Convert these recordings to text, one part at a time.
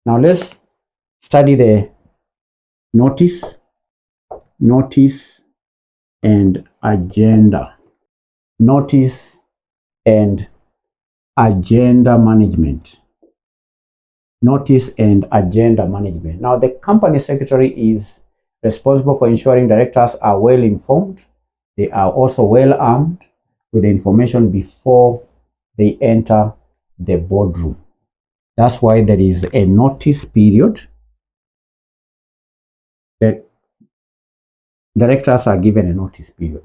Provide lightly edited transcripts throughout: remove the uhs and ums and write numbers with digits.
Now let's study the notice and agenda. Notice and agenda management. Notice and agenda management. Now, the company secretary is responsible for ensuring directors are well informed. They are also well armed with the information before they enter the boardroom. That's why there is a notice period. The directors are given a notice period.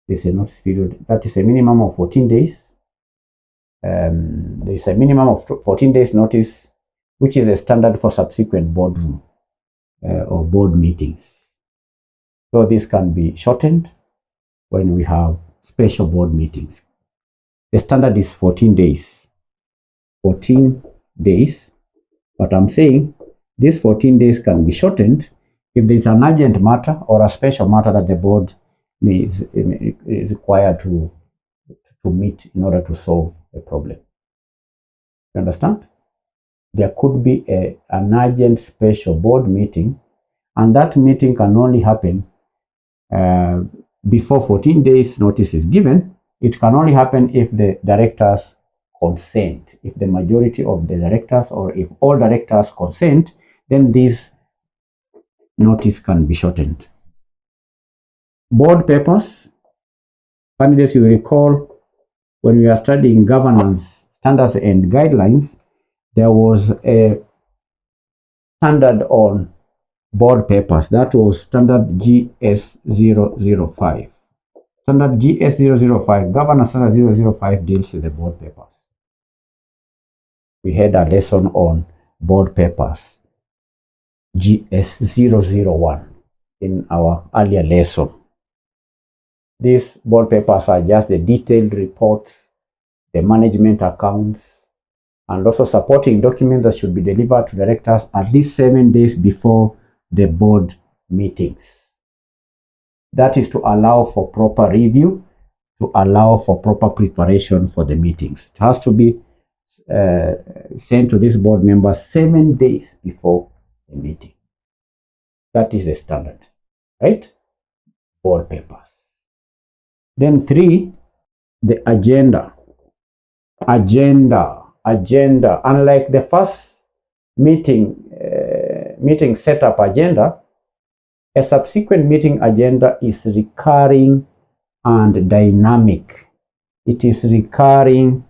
There's a notice period that is a minimum of 14 days. There is a minimum of 14 days notice, which is a standard for subsequent boardroom or board meetings. So this can be shortened when we have special board meetings. The standard is 14 days. 14 days. But I'm saying these 14 days can be shortened if there is an urgent matter or a special matter that the board is required to meet in order to solve a problem. You understand? There could be an urgent special board meeting, and that meeting can only happen before 14 days notice is given. It can only happen if the directors consent. If the majority of the directors or if all directors consent, then this notice can be shortened. Board papers. Candidates, you recall when we are studying governance standards and guidelines, there was a standard on board papers. That was standard GS005. Standard GS005, governance standard 005 deals with the board papers. We had a lesson on board papers, GS001, in our earlier lesson. These board papers are just the detailed reports, the management accounts, and also supporting documents that should be delivered to directors at least 7 days before the board meetings. That is to allow for proper review, to allow for proper preparation for the meetings. It has to be sent to these board members 7 days before the meeting. That is the standard, right? Board papers. Then 3, the agenda. Agenda. Unlike the first meeting setup agenda, a subsequent meeting agenda is recurring and dynamic. It is recurring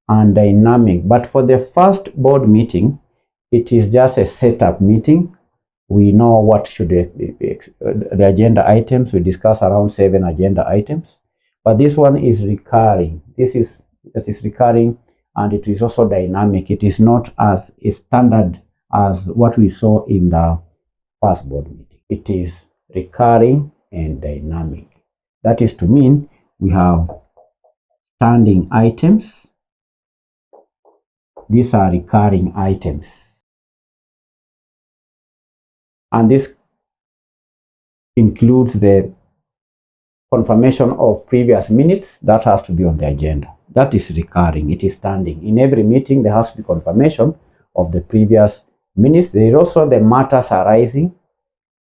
and dynamic. But for the first board meeting, it is just a setup meeting. We know what should be the agenda items. We discuss around 7 agenda items. But this one is recurring. That is recurring, and it is also dynamic. It is not as a standard as what we saw in the first board meeting. It is recurring and dynamic. That is to mean we have standing items. These are recurring items. And this includes the confirmation of previous minutes. That has to be on the agenda. That is recurring. It is standing. In every meeting, there has to be confirmation of the previous minutes. There is also the matters arising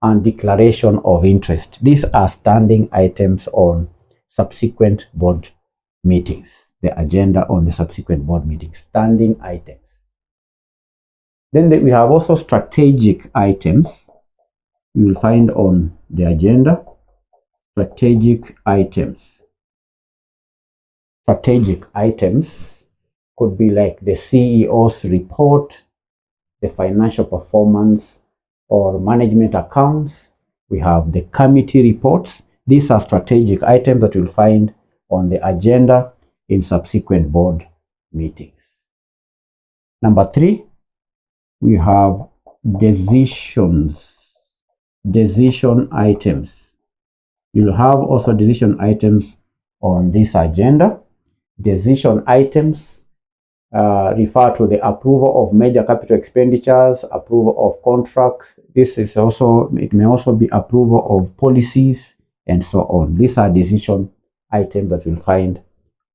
and declaration of interest. These are standing items on subsequent board meetings. The agenda on the subsequent board meetings. Standing items. Then we have also strategic items. You will find on the agenda. Strategic items. Strategic items could be like the CEO's report, the financial performance or management accounts. We have the committee reports. These are strategic items that you'll find on the agenda in subsequent board meetings. Number 3, we have decision items. You'll have also decision items on this agenda. Decision items refer to the approval of major capital expenditures, approval of contracts. It may also be approval of policies and so on. These are decision items that you'll find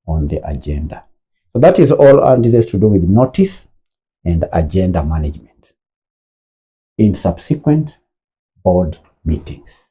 on the agenda. So that is all and it has to do with notice and agenda management in subsequent board meetings.